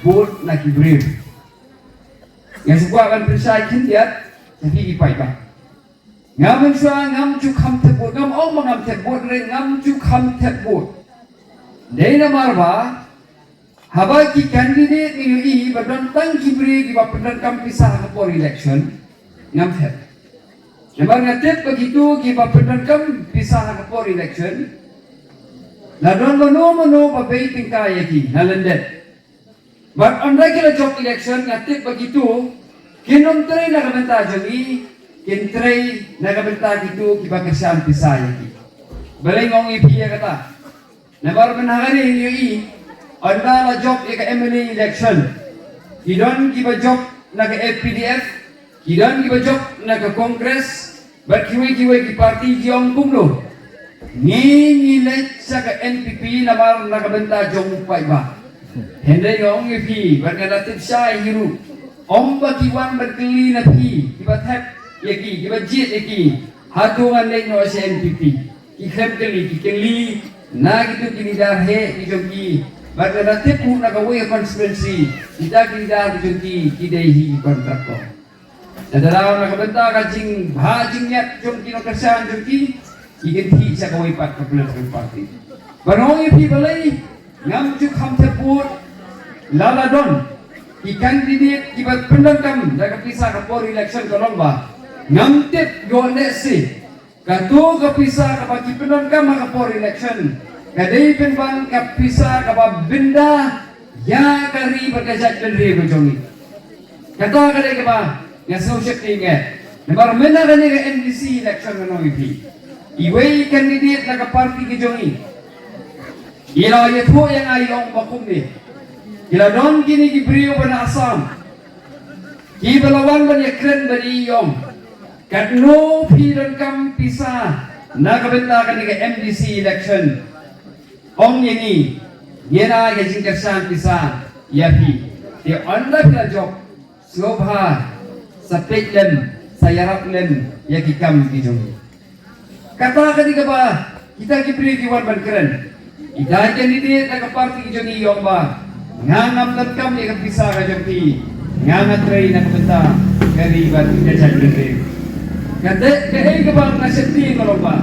vote na kibril. Yang sebuah akan bersai kindiat, tapi ipai ba. Ngam sua ngam cu kham tep vote, ngam ong ngam tep vote, ngam cu kham tep vote. Dei na marba, haba ki candidate ni badan tang kibril ki badan kam pisah for election, ngam tep. Namar ngatep begitu ki badan kam pisah for election. Ladon mano babai tingkai ki nalendet. But on regular job election, ngatip begitu, kinom tray nakabenta jogi, kin tray nakabenta gitu, kiba kesan pisah yaki. Balay ngong ipiya kata. Nabar menahari yui, onda la job ika MLA election. Kidon kiba job naga FPDF, kidon kiba job naga Kongres, but kiwi ki parti jiong kumlo. Ngilet sa ka NPP nabar nakabenta jong paiba. Hendai ngong ipi berkata tipsai hiru omba kiwan berkeli na pi kiba tap yaki kiba jit yaki hatungan lek no SNPP ikham keli na gitu kini darhe dijogi berkata tipu na kawai conspiracy kita kini dar dijogi kidehi kontrakto dadaraw na kabenta kajing hajing nyat jong kino kersan jogi ikinti sa kawai pat political party barong ipi balay ngam juk ham teput laladon ikan didit kibat pendangkam daga pisah ke for election ke lomba ngam tip yo nesi katu ke pisah ke bagi pendangkam ke for election kadai penbang ke pisah ke benda ya kari berkajak lendri berjongi kata kadai ke ba ngasau syekti nge nemar mena kadai ke NDC election menong ipi iwei kandidate daga parti ke jongi ila yetu yang ayong bakum ni ila don kini kibriyo pada asam ki balawan ban yakren bari yom kat no piran kam pisa nakabenta kan ke MDC election ong ini yena ke jingkersan pisa yapi di anda bila job sobha sapeklem sayaraklem yakikam kijong kata ketika ba kita kibriyo kiwan ban keren ida candidate na parti jongi yomba ngangam terkam ni kapisa ka jompi ngangat tray na kabenta kari bat kajak lende kade kay kabang naseti kolomba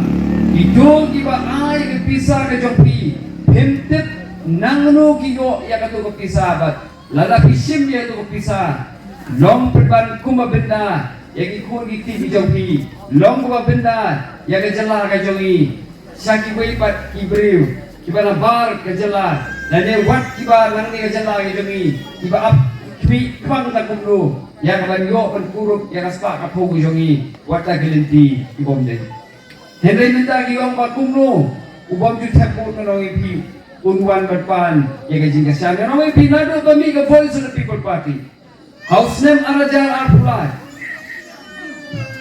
ito kiba ay kapisa ka jompi hemtep nangno kiyo ya katu kapisa bat lala pisim ya tu kapisa long perban kumabenda yang ikut giti jompi long kumabenda ya kajala ka jongi saki pat kibriu kiba na bar kajala na ne wat kiba nang ni kajala kajami kiba ap kibi pang ta kumlo ya kaban yo kan kuruk ya kaspa ka phogu jongi wat ta gelenti ibom de henry minta ki ong pa kumlo ubom ju thepo no ipi unwan batpan ya kajing kasya no ipi na do kami ka voice of the people party house name arajar arpulai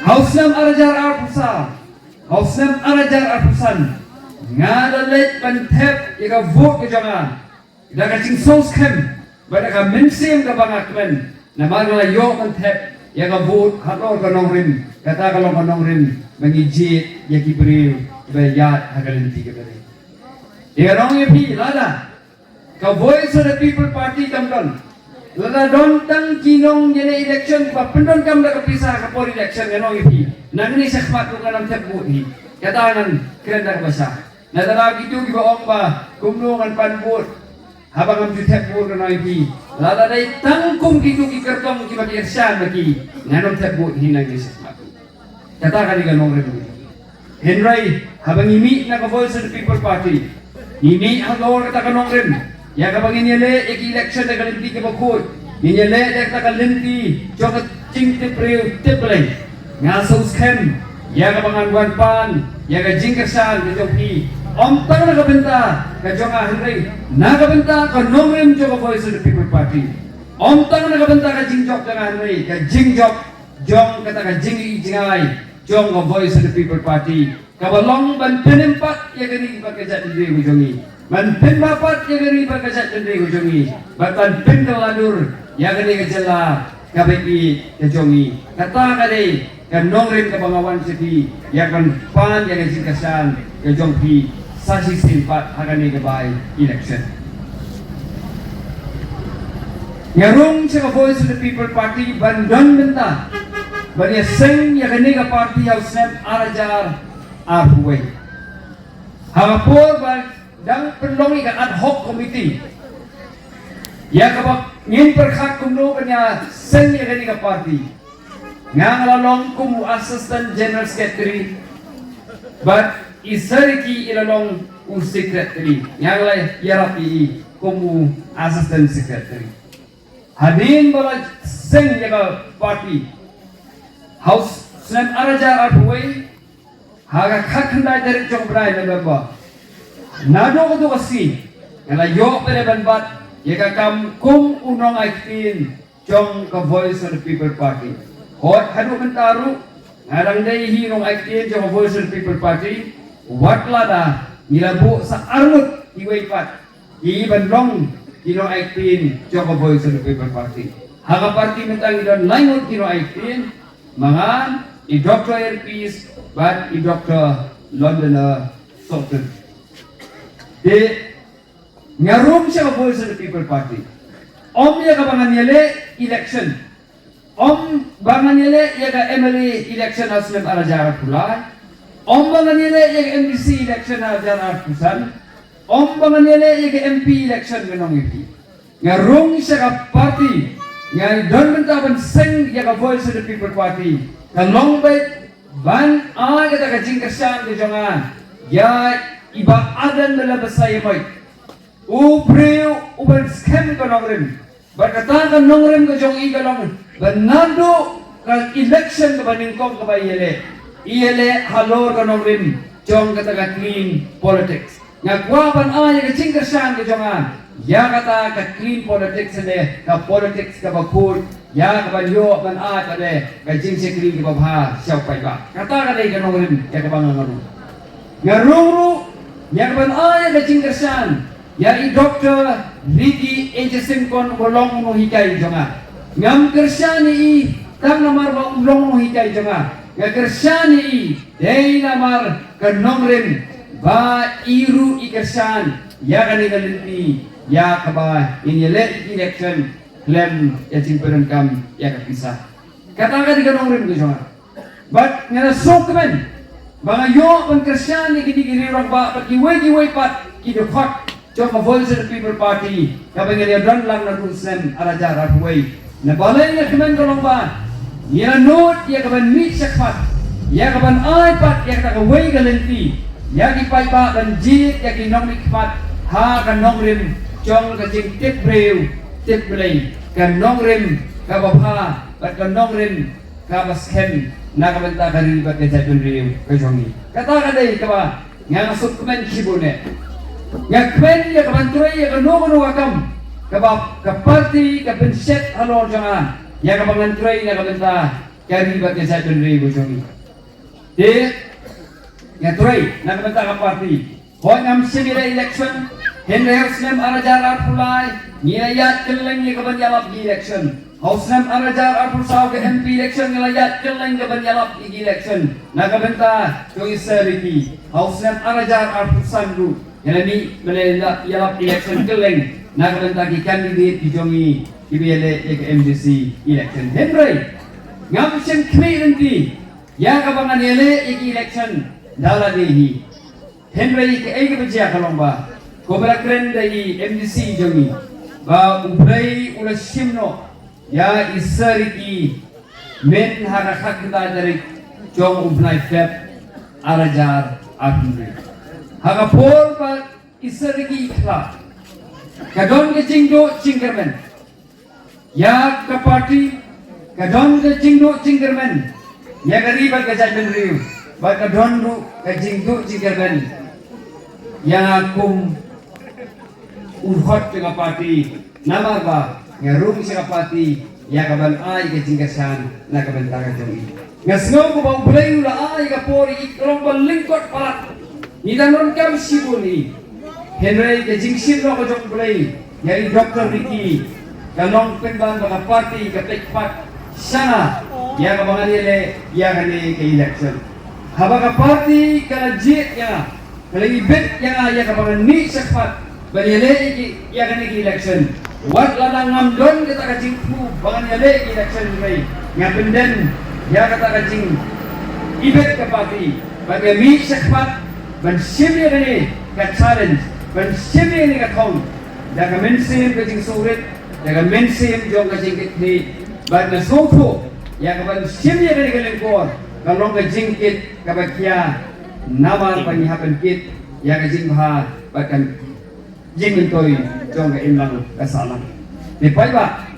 house name arajar arpusa house name arajar arpusan ngadalet pantep ika vote ke jangan ida kacing sos kem bada ka mensim ka bangakmen na magla yo pantep ya ka vote hator ka nongrim kata kalau ka nongrim mangijit ya kibriu bayat hagalenti ke bari ya nong yepi lada ka voice of the people party kamdon lada don tang kinong jene election pa pendon kam da pisah ka for election ya nong yepi nangni sakmat ko kanam tep vote ni kata nan keren da basa nadara gitu kiba ong ba kumnungan panbut habang am jutep bur na ipi lada dai tangkum gitu ki kertong kiba irsan bagi nganom tebut hinang isat matu kata kali ganong rebu Henry habang imi na ka voice of the people party imi hagor kata kanong rem ya kabang inyele ek election na galinti ke bakut inyele dek ta galinti jokat cing tepreu teplay ngaso scam ya kabangan wanpan ya ka jingkersan ke jopi om tang nakabenta ka jonga Henry nakabenta ka nongrim jo ka voice of the people party om tang nakabenta ka jingjok dengan Henry ka jingjok jong kata ka jingi jingai jong ka voice of the people party ka balong ban penempat ya gani bakajat diri jongi ban penbapat ya gani bakajat diri jongi ban pendaladur ya gani ka jela ka bepi ka jongi kata ka dei ka nongrim ka bangawan siti ya kan pan ya jingkasan ka jongpi sasi simpat hagani ke bai election Ngarung sa Voice of the People Party bandon benta. Banya seng ya kaniga party house nem arajar arhuway. Hangapur ba dang penlongi ka ad hoc committee. Ya kabak ngin perkhat kumno banya seng ya kaniga party. Ngangalalong kumu assistant general secretary. But isariki ilalong secretary. Ngangalay yarapi kumu assistant secretary. Hadin bala seng jaga party house sen araja arhuway haga khakhandai dari jong brai member nado ko kasi ngala yo pere banbat yaga kam kum unong aitin jong ka Voice of the People Party hot hadu mentaru ngarang dai hi nong aitin jong Voice of the People Party watlada nilabu sa armut iway pat iban long kino 18 Joko Voice of the People Party. Haga party mentang idon lainut kino 18 mga i-Dr. LPs but i-Dr. Londoner Sultan. Di ngarum siya Voice of the People Party. Om ya kabangan yale election. Om bangan yale ya ka MLA election aslam arajar pula. Om bangan yale ya ka MDC election arajar pusan. Om bangan yale ya MP election ganong iti. Ngarung siya ka party. Nga don mentaban seng ya ka Voice of the People Party. Kalong bet ban a kita ka jingkasan ke jangan. Ya iba adan nila basaya moy. Ubreu uban scam ganong rin. Berkata ganong rin ka jong i ganong. Banado ka election ka baningkong ka ba iyele. Iyele halor ganong rin. Jong kata ka clean politics. Nga kuwapan ay kachingkasan ka jangan. Ya kata ka clean politics ane ka politics ka bakul. Ya ka banyo ban at ane ka jingse clean ka babha siyaw pay ba. Kata ka day ganong rin ya ka bang ngaru. Ngaruru ya ka ban ay kachingkasan. Ya i Dr. Ricky Ejesim kon ulong mo hikay jangan. Ngam kersyani i tang namar ba ulong mo hikay jangan. Nga kersyani i day namar kanong rin. Ba iru ikersan ya kanina linti ya kaba inyele election claim ya simperan kam ya kapisa kata ka di ganong rin ko siya but nga nasokmen mga yo ang kersan ni kinikirirang ba pakiway pat kidukot jong Voice of the People Party kabang nga dan lang na rusen arajar arhuway na balay na kemen kolong ba ya not ya kaban meet sakpat ya kaban ay pat ya kakaway galinti yaki pai pa dan jit yaki nong nikmat ha kan nong rim jong ka jing tip breu tip blei kan nong rim ka bapha bat kan nong rim ka basken na ka benta ka rin bat ka jatun riu ka jongi kata ka dai ka ba nga masuk kemen sibune nga kwen ya ka banturai ya ka no akam ka ba ka party ka penset halor jangan ya ka banganturai na ka benta ka rin bat ka jatun riu ka jongi de yang turai nak bentak apa parti. Hoi ngam semira election, Henry Housnem arajar arpulai, nilayat keleng ye kaban jalap di election. Housnem arajar arpulsau ke MP election nilayat keleng kaban jalap di election. Nak bentak tu isariki. Housnem arajar arpulsandu, yang melayat jalap election keleng. Nak bentak ki candidate di jongi ibele ke MDC election. Henry ngam sem kmi nanti, ya kabangan yele election. Dala dehi Henry ke ay kebeja kalomba kobra kren dari MDC jongi ba ubrai ula simno ya isariki men harakat kita dari jong ubnai feb arajar abnai haga por ba isariki ikhla kadon ke jingdo jingkermen ya ke party kadon ke jingdo jingkermen ya garibat ke jadben riu baka dondu kajingdu jigagan yang akum unhot dengan parti nama ba ngarum sa parti ya kaban ay kajingkasan na kabantagan jongi ngasngo ko ba ulay ula ay kapori ikrong balingkot palat nidanon kam sibuni Henry kajingsin no ko jong ulay yari Dr. Ricky kalong penban baka parti kapekpat sana ya kabangan nile ya kani ke election habang party kana jit ya kalau ibet yang ayah kapan ni sakpat balik yang kena election Wat ladang ngamdon kita kacing pu bangan yale election rei ngabenden ya kata kacing ibet kapati bagi mi sekpat ban simye ni ka challenge ban simye ni ka thong daga mensim kacing surit daga mensim jong kacing kitni ban na sofu ya ka ban simye ni ka lengkor kalong ka jingkit ka bakya namar panyihapan kit ya ka jingha bakan jing toy jong ka imlang kasalang di pai ba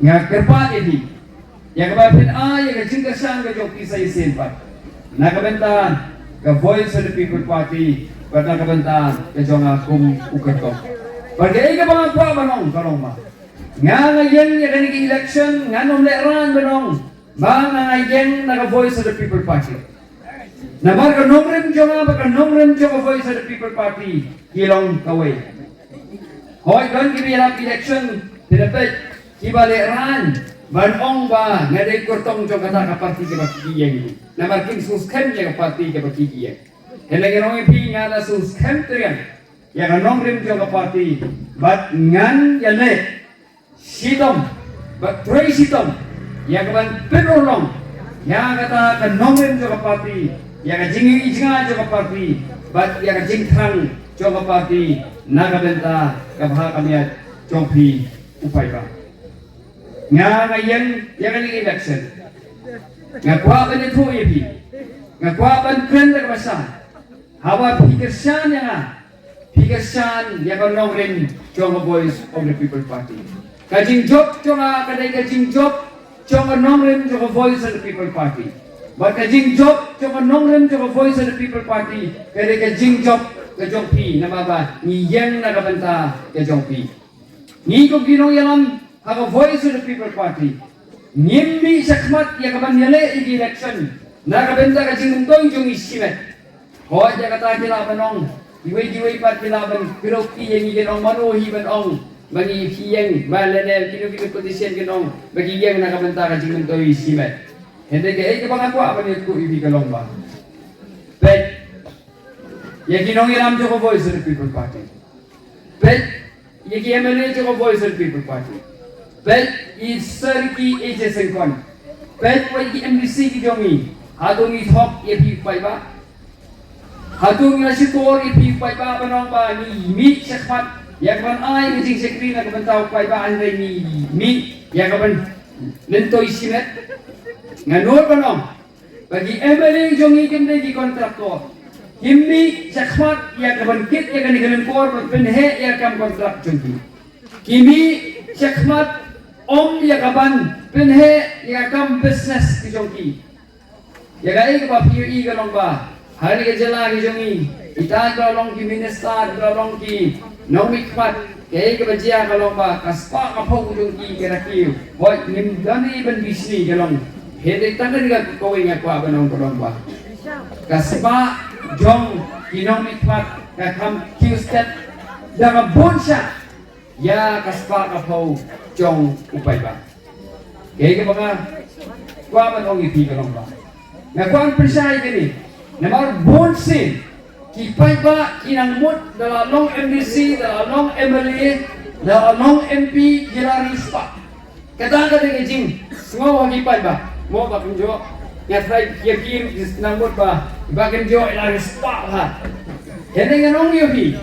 nga kerpa edi ya ka bapin ya ka jing ka sang ka jong kisay sin pa nakabentan ka Voice of the People Party pat nakabentan ka jong akum ukato bagay ka mga kwa banong kalong ma nga ngayon ya kanigi election nga nom leran banong ba nga ngayon naka Voice of the People Party na marga nomrem jonga baka nomrem jonga Voice of the People Party kilong kaway hoy don kibirap election tinapit kibaleran banong ba nga day kurtong jonga ta ka party ka bakiyeng na marking suskem ya ka party ka bakiyeng kaya ginong ipi nga na suskem triyan ya ka nomrem jonga party bat ngan yale sitom bat tray sitom ya ka ban pinulong ya kata ka nomrem jonga party ya ka jingi ijinga joka party bat ya ka jingthang joka party nagabenta ka baha kamiat jongpi upay ba nga ngayon ya ka ning election nga kwa ba ni thu ipi nga kwa ban krenda ka basa hawa pikirsan ya nga pikirsan ya ka nomrem joka Voice of the People Party ka jingjop joka kadai ka jingjop joka nomrem joka Voice of the People Party Baka jing job joka nongrem joka Voice of the People Party kaya ka jing job ka jongpi na baba ni yang nakabanta ka jongpi ni ko ginong yalam haka Voice of the People Party nimmi sakmat ya kaban yale igi election nakabenta ka jing tong jong isimet ho ja kata kilaban ong iwe pat kilaban piroki yang igenong manuhi ban ong bagi hiyang malenel kinu position genong bagi yang nakabenta ka jing tong isimet hindi kaya bang ako apa niya ko ibig kalong ba? But ya ginongiram jo ko Voice of the People Party. But ya MLA jo ko Voice of the People Party. But is sarki HSN. But why ki MDC ki jongi hadong ithok ya pi ba? Hadong na si tor pi ba banong ba ni mi sakpat ya kan ay ni sekretary na kabantao pa ba an ni mi ya kaban lento isimet nga nor banong bagi MLA jongi kende di kontraktor kimi sakmat ya kabankit ya kan ganan kor penhe ya kam kontrak jongi kimi sakmat ya kaban penhe ya kam business ki jongi ya gai ka papiyo i galong ba hari ka jala ki jongi ita galong ki minister galong ki nomikmat kaya ka bajia galong ba kaspa ka pho jongi kerakiu boy nim dani ban bisni galong hindi tangan nga kawin nga kwa banong kolong ba kaspa jong inomit pat kakam kiustet daga bonsa ya kaspa kapaw jong upay ba kaya ka mga kwa banong ipi kolong ba nga kwa ang presay gani na mga bonsin kipay ba kinangmut dalalong MDC dalalong MLA dalalong MP giraris pa katanga ng ijing sungaw hagipay ba mo bakit jo ya try yakin is nangmut ba bakit jo ilaris pa ha hindi nga nung yubi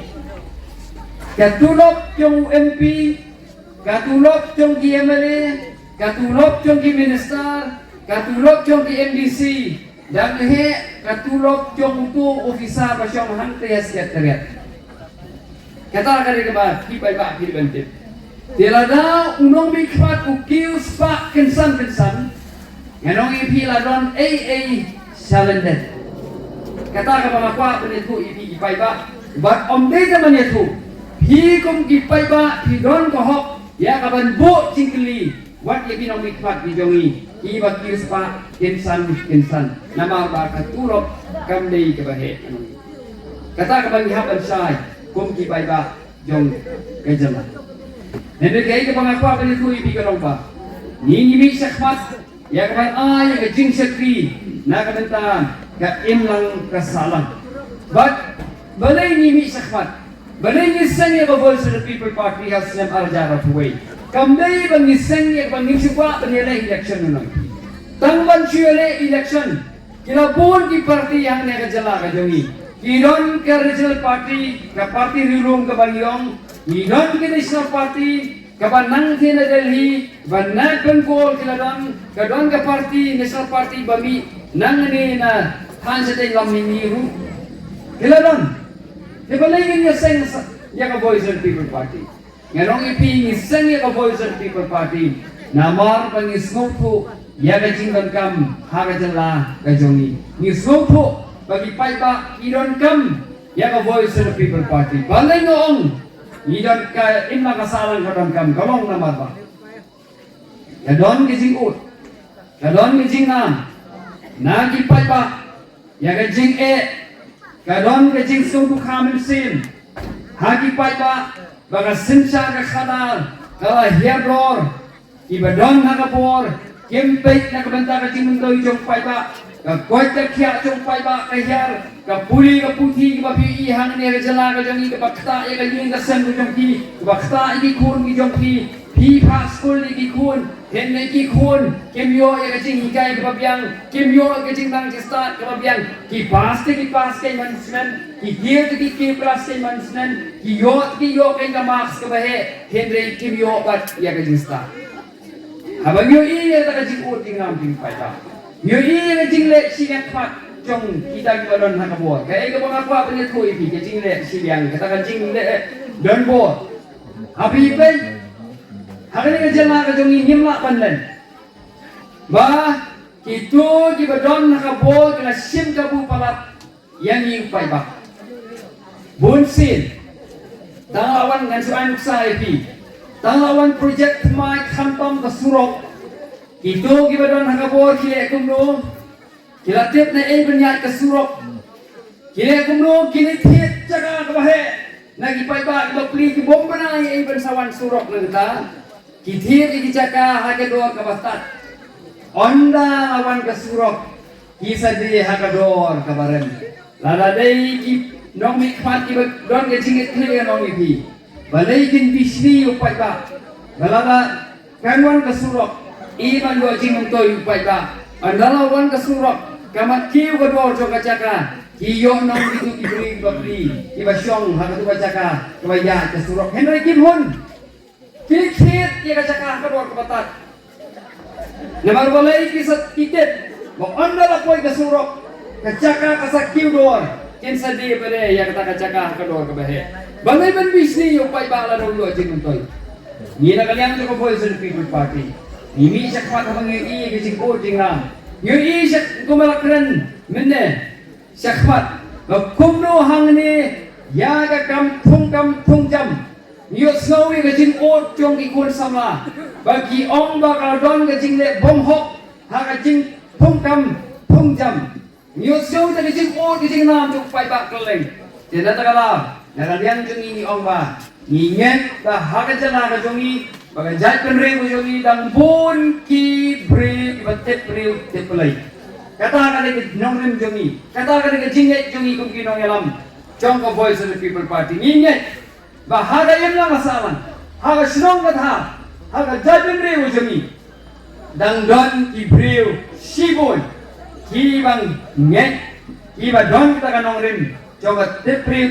katulog yung MP katulog yung GMLA katulog yung minister katulog yung MDC dan he katulog yung tu ofisa ba siyang hangtayas yat-tariat kata ka ba kipay ba kilibantit tila daw unong mikpat ukius pa kinsan nganong ipila don AA Salandet kata ka mga kwa penito ipay ba but day naman ito hikom ipay ba hidon kohok ya kaban bu cingkeli wat ya binong mikpat bijongi iba kius pa kinsan nama ba katulog kamday kabahe kata ka bang haban say kum ipay ba jong kajama nende kay ka mga kwa penito ibigalong ba ninimi sakmat ya kapan ay ka jing sekri na kabenta ka imlang kasalang but balay ni mi sakmat Bani ngiseng ya Voice of the People Party has nem arjara tuway. Kamday bang ngiseng ya bang ngisukwa bani election nunay. Tangban syule election. Kinabun ki party yang ne kajala kajongi. Kidon ke regional party ke party rilung ke Baliong. Kidon ke national party ke Banang ke Delhi. Banang Bengkol ke ladon. Kedon ke party national party bami nang ni na hansete lamini ru. Keladon. Dibalingin niya seng ya ka Voice of the People Party. Ngarong ipi seng ya ka Voice of the People Party. Namar pangisngopho ya ka jingdan kam harajala ka jongi. Nisngopho bagi paiba idon kam ya ka Voice of the People Party. Balay noong idon ka inma kasalan ka don kam kalong namar ba. Ya don kijing ut. Ya don kijing nam. Nagi paiba ya ka jing Kadon ke jing sungguh kami sin, hagi paiba, baga sinsa ke kanal, kala hiador, ibadon nakapor, kempek nakabenta ke jing mendoi jong paiba, koi ke kia jong paiba ke hiar, puli ke putih ke bapi ihang ni ke jela ke jongi ke bakta ya ke jing ke sen ke jong ki, bakta iki kun ke jong ki, pi pa school iki kun. Henry ki kun, kimyo ya kecing hikai ke babiang, kimyo kecing tang start ke babiang, ki paste mansmen, ki gear ki paste mansmen, ki yo ke max ke bahe, Henry kimyo bat ya kecing start. Abang yo ya tak kecing ut tingam ting paita. Yo ya kecing le siang kat jong kita balon hakabor. Kai ke bang apa punya tu ipi kecing le siang, kata kecing le don bo. Api ipen hari ni kerja jongi himla panlen. Bah itu di badon nakabol kena sim kabu palat yang iupai bah. Bunsin tanglawan ngan suan usaha ipi. Tanglawan projek mai kantom ke surok. Itu di badon nakabol kile kumno. Kila tip na benyat ke surok. Kile kumno kile tiet jaga ke bahe. Nagi pai bah ke beli ke bom bana yang bersawan surok nagta. Kitir iki jaka hake doa ke batat. Onda lawan ke surok. Kisah di hake doa ke baren. Lala day ki nong mikmat ki don ke jingit kini nong ipi. Balay kin bisni upai ba. Balala kanwan ke surok. Iman dua jingong toy upai ba. Anda lawan ke surok. Kamat kiu ke doa joka jaka. Kiyo nong itu ibri bakri. Iba syong hake doa jaka. Kebaya ke surok. Henry Kim Hun. Kikit ya kacakah kedua kebatat. Namar balai kisah tiket. Mau anda lapoi ke surok. Kacakah kasak kiu dor. Kin sedih pada ya kata kacakah kedua kebahe. Balai ben bisni upai bala dulu aja nontoy. Nila kalian tu Voice of the People Party. Ini syakmat abang i kisik kucing ram. Yui syak kumalakren menne syakmat. Kumno hang ni ya ka kampung jam. Niyo snowy ke jing ot jong ikun sama bagi ong bakal don ke jing le bom hok ha ke jing pung jam niyo snowy ke jing ot ke jing nam jong pai bak keleng jeda takala nara liang jong ini ong ba nginget ba ha ke jala ke jong i baga jai penre jong i dang bon ki bre ibatet bre tepulai kata ka ke nong rem jong i kata ka ke jing et jong i kum ki nong elam jong ko Voice of the People Party nginget bahaga yang lang asalan, haga sinong katha, haga jadun rew jami, dang don ibreu sibon, kibang nyet, kiba don kita kanong rim, joga tepreu,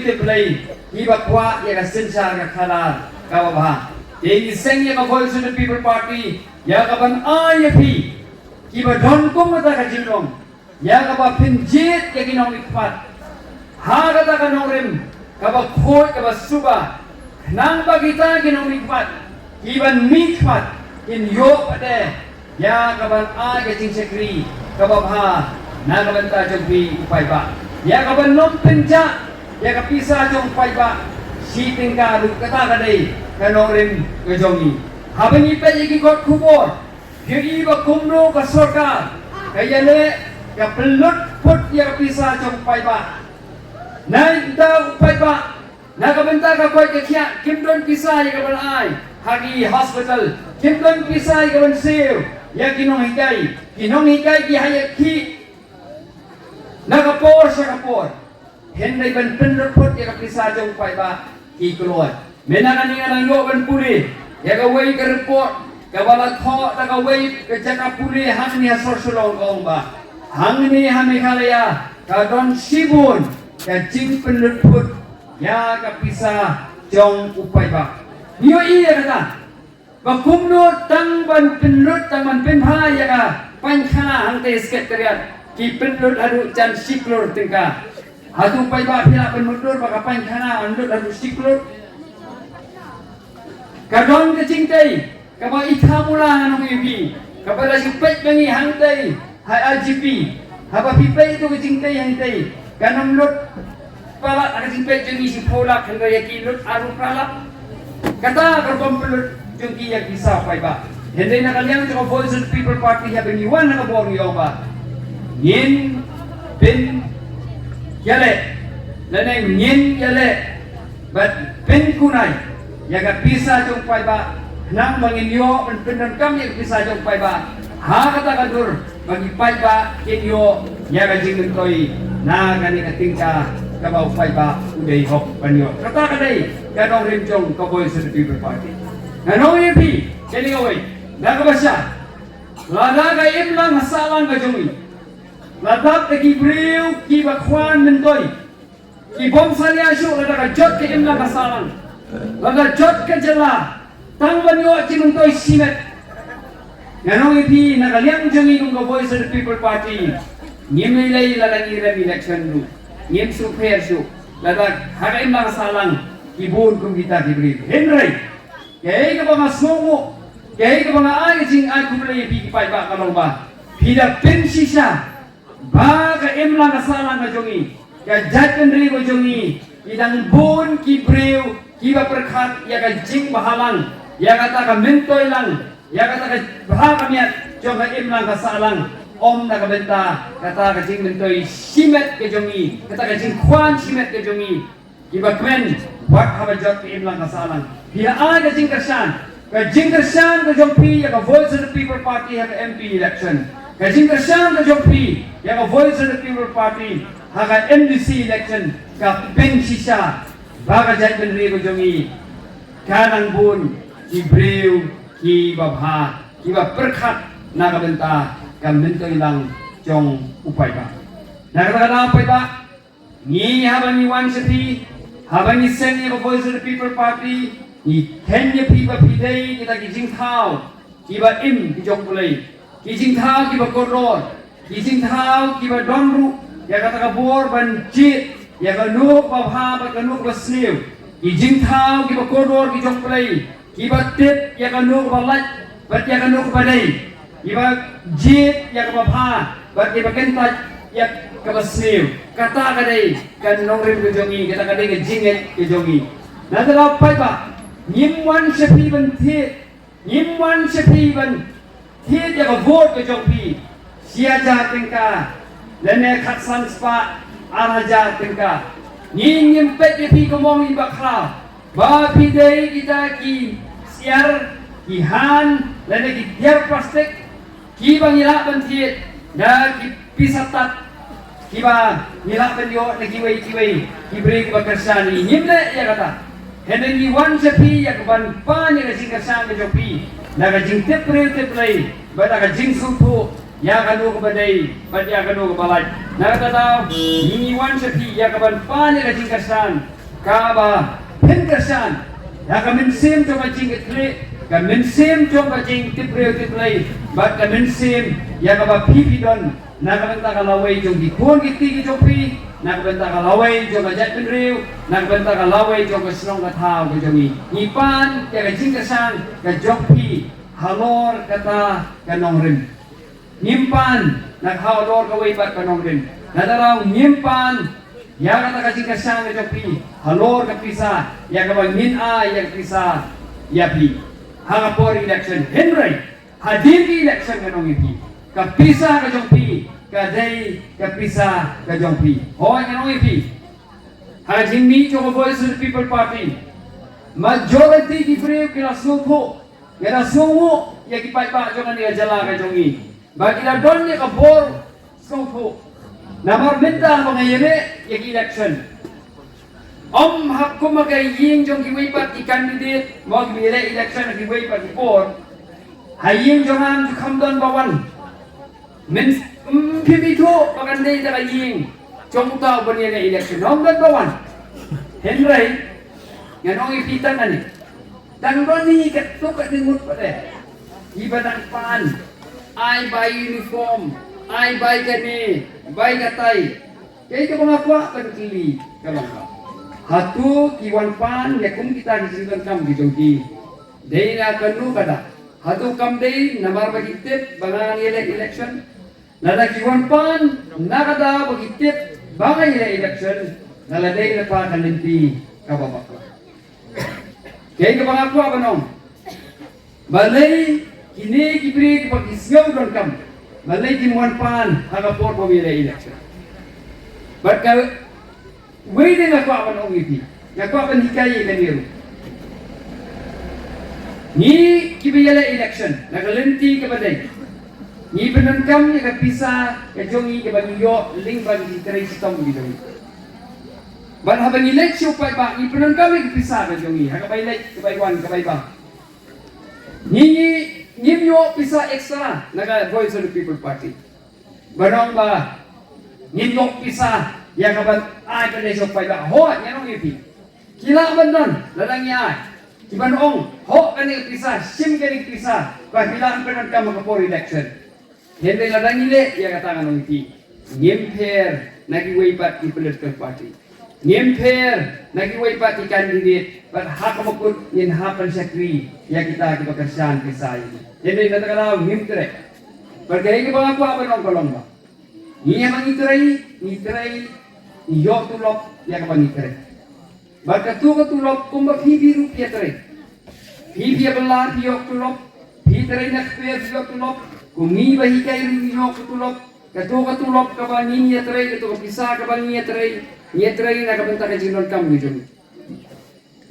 kiba kwa ya kasensa ka khala kawabaha. Jadi seng ya ka Voice of the People Party, ya kaban ayapi, kiba don kum kata kajinong, ya kaba pinjit ya kinong ikpat, haga ta kanong rim, kaba khoi kaba suba. Nang bagita ginong mikmat, iban mikmat in yo pade ya kaban a gajing sekri kababha na kaban ta jogbi upai ba ya kaban nom penja ya kapisa jong upai ba si tingka ru kata kadai kanorim kejongi habang ipe iki kot kubor yegi ba kumno ka sorkar kaya le ya pelut put ya kapisa jong upai ba na ita upai ba nakabenta ka koy kya kimdon pisay ka balay hagi hospital kimdon pisay ka bansiw ya kinong hikay ki hayat ki nakapor sa kapor henday ban penrepot ya kapisa jong pay ba keluar. Menakan dengan lo kan pulih. Ya kawai ke report. Kawala kho ta kawai ke cakap pulih hang ni hasor sulong kong ba. Hang ni hami kalaya ka don sibun ka jing penlutut ya ka pisah jong upai ba. Niyo iya kata. Ba kumnut tang ban penlut tang ban penha ya ka pancha hang te sket teriat. Ki penlut adu jan siklur tingka. Hatu upai ba pila penlutur ba ka pancha andut adu siklur. Kadon ke cintai, kaba itamula nong ibi, kaba la sipet bengi hantai, hai RGP, haba pipai itu ke cintai hantai, kanam lut palak ada sipet jengi si polak hingga yaki lut aru palak, kata kerbom pelut jengi yaki sapai ba, hendai nak kalian cakap Voice of the People Party ya bengi wan nak buang yo ba, yin bin yale, laneng yin yale, but bin kunai. Yaga pisah jong pai ba nang manginyo pendan kami pisah jong pai ba ha kata kadur bagi pai ba kinyo yaga jingin toy na gani katingka kabau pai ba udai hok panyo kata kadai kanong rimjong ka Voice of the People Party nanong ipi kini gawai nagabasya lada ka imlang hasalang ka jongi ladap ki briu ki bakwan mentoy ki bom saliasyo lada ka jot ki imlang hasalang laga jot ke jela tang banyo cimung toy simet nganong ipi nakaliang jongi nung Voice of the People Party ngimilay lalang iram election lu ngim super su laga hagaim lang salang ibun kung kita diberi Henry kaya ka mga sungo kaya ka mga ayajing ay kumulay ipi kipay ba kalong ba pida pensisa ba ka imlang salang ka jongi ka jatkan rin ko jongi idang bun kibriw kiba perkat ya ka jing bahalang ya kata ka mentoy lang ya kata ka baha kamiat jong ka imlang ka salang om na ka benta kata ka jing mentoy simet ke jongi kata ka jing kwan simet ke jongi kiba kmen wat haba jot ke imlang ka salang dia ka jing kersan ka jong pi ya ka Voice of the People Party ha ka MP election ka jing kersan ka jong pi ya ka Voice of the People Party ha ka MDC election ka pensisa baka jat benri ko jongi kanang bun ki brew ki babha ki ba perkat na kabenta kam bentoy lang jong upay ba nakakala upay ba ni habang ni wan sapi habang ni sen ni Voice of the People Party ni kenya pi ba pidai kita ki jing thao ki ba im ki jong pulay ki jing thao ki ba koror ki jing thao ki ba donru ya kata ka bor ban jit ya kanuk babha ba kanuk basniw ijing thao ki bakodor ki jong play ki batit ya kanuk balat bat ya kanuk badai ki ba jit ya babha bat ki bakentat ya kabasniw kata kadai kan nongrim ki jongi kata kadai ki jinget ki jongi nadala pai ba nimwan sepi ban thit nimwan sepi ban thit ya ka vote ki jong pi sia ja tingka lene khatsan spa araja tingka nyim pet pi komong iba khala ba pi dei kita ki siar ki han lene ki tiar plastik ki bang ila bantiet da ki pisatat ki ba ila banyo na ki wei ki beri ki bakarsani nyim le ya kata henen ni wan sepi ya ban pa ni ka singkasan ka jopi na ka jing tep play ba ta ka jing supu ya kanu ke badai bad ya kanu ke balai nak tahu ini wan sepi ya kaban pani ka jingkasan ka ba penkasan ya ka mensim to ka jing kle ka mensim to ka jing tiplay bad ka mensim ya ka ba pipidon nak benta ka lawai jong di kon ki jopi nak benta ka lawai jong ka jat penriu nak benta ka lawai jong ka snong ka thau ka jongi ipan ya ka jingkasan ka jopi halor kata ka nongrim nyimpan naghawlor kaway bat kanong rin nadaraw nyimpan ya kata kasing kasyang na jopi halor kapisa ya kabang min ya kapisa yapi hangapor election Henry hadir election kanong ipi kapisa ka jopi kaday kapisa ka jopi hoy kanong ipi hajing mi choko Voice of the People Party majority di free kila suko ya sungo ya kipai pa jongan ya jala ka jongi bagi na don ni kabor sungko na marbenta mga yeme yung election Om hak ko magay ying jong giwipat I candidate mo gibile election giwipat ipor haying jong am kamdon bawan men pimito pagandai da ying jong ta bani na election kamdon bawan henry nganong ipitan ani dan bani kat suka dimut pade ibadang pan I buy uniform I buy gani buy gatai kaya ka mga kwa pagkili kalangka hatu kiwan pan yakum kita disimpan kam gijongki dei na kanu kada hatu kam dei namar bagitip bangang election nada kiwan pan nakada bagitip bangang election nala dei na pa kalimpi kababak kaya ka mga kwa banong balay kini kibri pagisgaw don kam balay kiwan pan hagapor pamila election barka wede nga ko apan ongipi nga ko apan hikaye kaniru ni kibiyala election nakalenti kabaday ni penankam ni kapisa kajongi kabanyo ling bagi tray sitom bidong ban habang election pa ba ni penankam ni kapisa kajongi hakabay like kabaywan kabay ba ni nimyo pisa extra naga voice of the people party banong ba nimyo pisa ya kapan ay pada sopai ba ho nyanong ipi kila bandan ladang ya kiban ong ho kani pisah sim kani pisah ba kila penan kam ka election hende ladang ile ya katangan ong ipi nyemper nagi weipat di political party nyemper nagi weipat di candidate but hak makut yin hapan sakri ya kita kepekerjaan pisah ini hende katakanlah nyemper bergaya ke bangaku apa nong kolong ba ni yang ngitrai yok tulok ya kapan itre barkatu ka tulok kumba hibi rupiah tere hibi belar yok tulok hitre nak per yok tulok kumi bahi kai yok tulok katu ka tulok kapan ni ya tere katu ka pisa kapan ni ya tere na kapan ta jinon kam gijun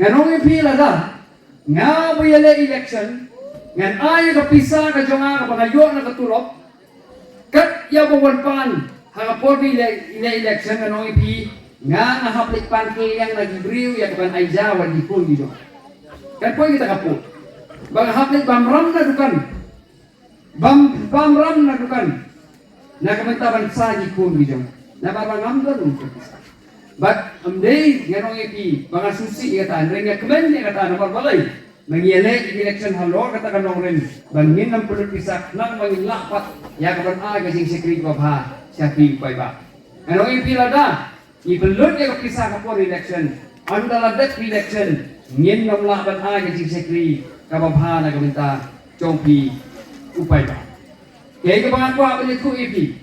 nganong pila da nga boyale election ngan ay ka pisa ka jonga kapan yok na katulok kat ya bawan pan hangapor ni election ano ipi nga haplik pankel yang lagi briu ya kapan aiza wan di pun gitu kan po kita kapo bang haplik bamram na dukan bamram na dukan na kamantaban sa di pun gitu na barang amdan untuk but amday ganong ipi bang susi kata renga kemen ni kata nomor balay mangyele election halo kata kanong ren bangin ng pulut pisak nang mangin lapat ya kapan aga sing secret babha siapi pai ba ano ipila da ibelut ya kisah kapor election andala dat election ngin nam laban aga sing secret kababha na kaminta chongpi upai ba kaya ka bangan ko apa ku ipi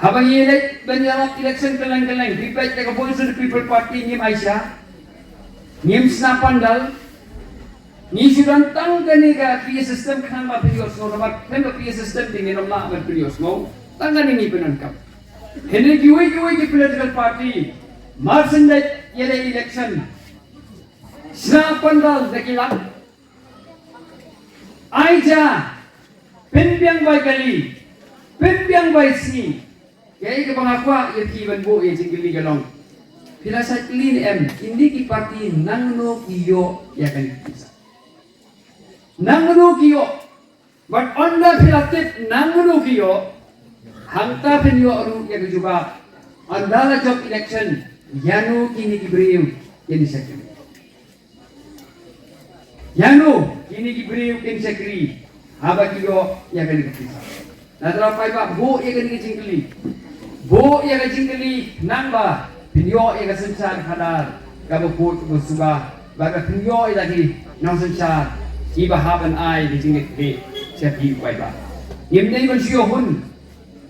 habang elect banyarap election kalang-kalang dibait ka voice of the people party ngim Aisyah ngim snapandal ni sudah tahu kan ni ka PA system kan ma perios mo naman kan PA system din nginom na man perios mo tangan ini penangkap. Henry kiwi ki political party marsendet yele election. Snapandal dakilang. Aija penbiang bay gali penbiang bay si. Kaya ke pangakwa ya kiban bu ya jingli galong. Pila sa clean hindi ki party nangno kiyo ya kan bisa. Nangno kiyo but on the philatip nangno kiyo hangta penyo aru ya juga andala job election yanu kini gibriu kini sekri yanu kini gibriu kini sekri haba kiyo ya kan bisa nadra pai ba bo ya kan jingli bo ya kan jingli namba penyo ya kan sencar hadar kabuput busuba baga penyo lagi nang sencar iba haban ai di jingit be siapi pai ba yemne man sio hun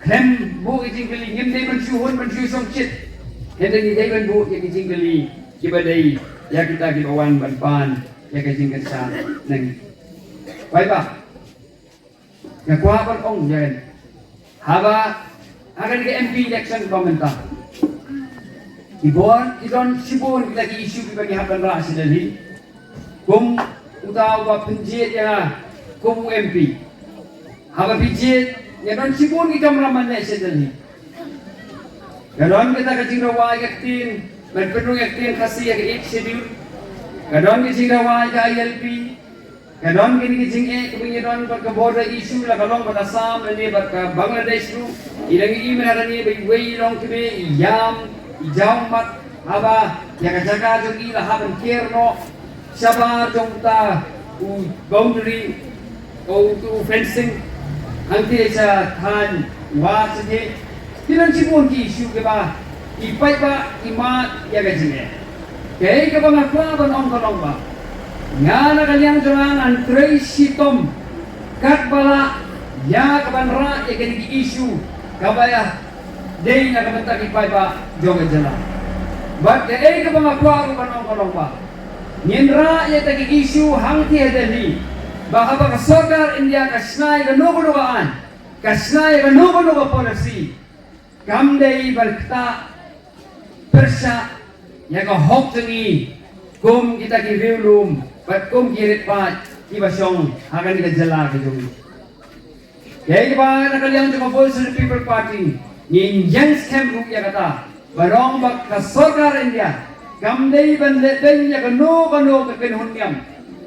Krem bu ijinggali ngim dai man shuhun man shu som chit henda ni dai man bu ya ijinggali kibadai ya kita gibawan ban pan ya ijinggal sa nang bai ba ya kwa ban ong yen haba akan ke MP election komenta idon sibun lagi isu bagi haban ra sidali kum utaw ba penjit ya kum MP haba penjit ya don sibun kita meraman na isa dali. Ganon kita kajing rawa yaktin penuh yang kasih yang eight schedule. Kadon kising rawai ka ILP. Kadon kini kising kebanyakan berkeborder isu lah kalong pada Assam ini Bangladesh tu. Ilang email ada ni bagi long kini yam ijau mat apa yang jaga jong ila haben kierno sabar jong ta boundary fencing nanti sa than wa saje kilan sibun ki isu ke ba ipai ba imat ya gajine kay ka bang akwa ban ong kolong ba ngana kalian jangan tracy tom kat bala ya kaban ra ya kini isu kabaya dei na kabentak ipai ba jong jala but kay ka bang akwa ban ong kolong ba Nindra ya tagi isu hangti hadali bahwa kasokar India kasnai ka nugunugaan kasnai ka nugunuga policy kamdei berkata persa ya ka hoktengi kum kita ki rilum bat kum kirit pat kibasyong hagan ka jala ka jumi kaya ba nakaliang sa Voice of the People Party nin Jens Kemp ya kata barong bak kasokar India Kamdei ban leteng ya kano ka kinhunyam.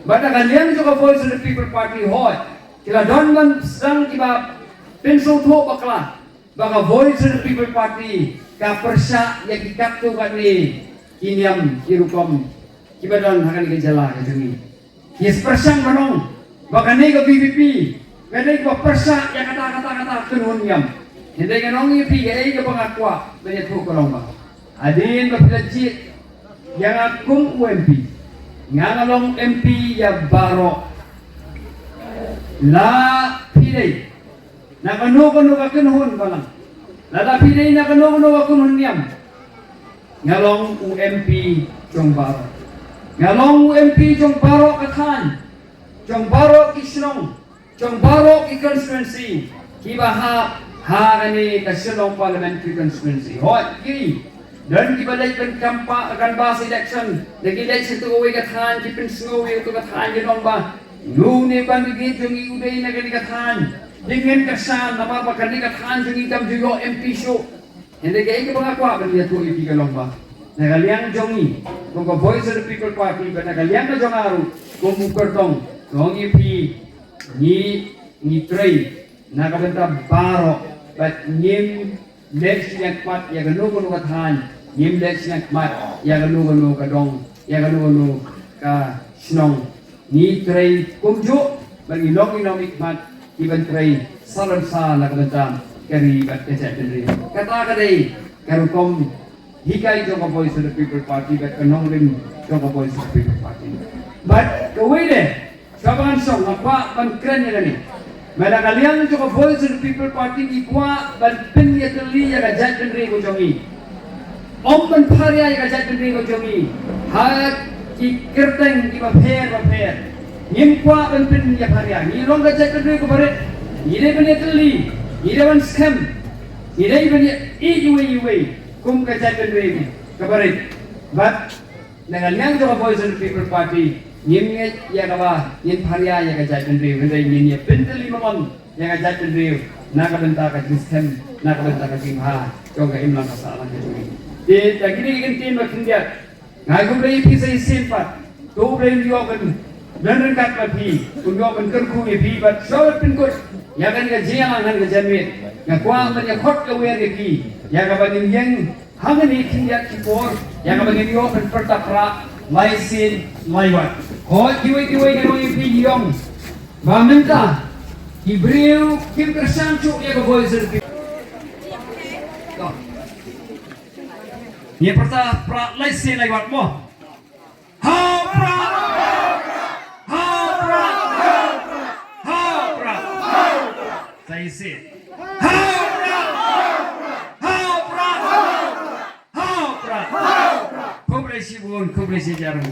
Bata kalian juga Voice of the People Party hoy. Kila don ban sedang kiba penso tho bakla. Baka Voice of the People Party ka persa ya kikaptu ka ni kinyam kirukom kiba don hakan ke jala ka jumi. Yes persang manong. Baka ni ka PPP. Kadai ka persa ya kata kinhunyam. Hindi ka nong ipi kadai ka pangakwa banyak thu kolong ba. Adin ba pilajit yang akung UMP ngangalong MP ya baro la pilih nakano ka kinhun balang la pilih nakano ka kinhun niam ngalong UMP jong baro ngalong UMP jong baro kathan jong baro kisnong jong baro ki constituency kibaha kani kasilong parliamentary constituency hot kiri dan dibalik penkampa akan bahas election lagi election tu away kathan kipin sengawi tu kathan jinong ba lune ban gigi jungi uday na gani kathan dengan kesan nama ba kani kathan jungi kam jugo MP show hindi kay ka pangakwa ban dia tu ipi kalong ba nagaliang jongi kung ka Voice of the People Party ba nagaliang na jongaru kung mukertong kung ipi ni trade nakabenta baro but nim next yakmat ya ganu kathan Yim let snack mat ya ganu kadong ya ganu ka snong ni tray kumjo bagi long mat iban tray salan sa nakabentam kari bat kesetri kata kadai karukom hikai jong Voice of the People Party bat kanong rim jong Voice of the People Party but kawile sabangan song apa ban keren ya ni mala kalian jong Voice of the People Party ikwa ban pin ya teli ya gajat kendri ko jongi Om ban pharia ya gajat kendri ko jongi ha ki kerteng ki ba pher nimkwa ban pin ya pharia ni long gajat kendri ko bare ire ban teli ire ban scam ire ban iwe kum gajat kendri ko bare but dengan yang jong Voice of the People Party Nim ya kawa nim pharia ya gajat kendri vendai nim ya penteli mamon ya gajat kendri nakabenta ka system nakabenta ka simha jong ka imlang ka salang ka jumi de tagini kan tin ba kindia ngai kum rei pi sai simpat to rei yo kan dan kat la pi kun yo kan kerku ni pi bat so pin ko ya kan ka jiang han ka janwit na kwa man ya khot ka wer ke pi ya ka banin yang hangani kindia ki por ya ka banin yo kan pertapra lai sin lai wat ho kiwi kan oi pi yong ba menta Ibreu kim kersancu ya ka Voice of the People Ni perta pra laisin lagi buat mo. Ha pra. Saya isi. Ha pra. Kubresi jarum.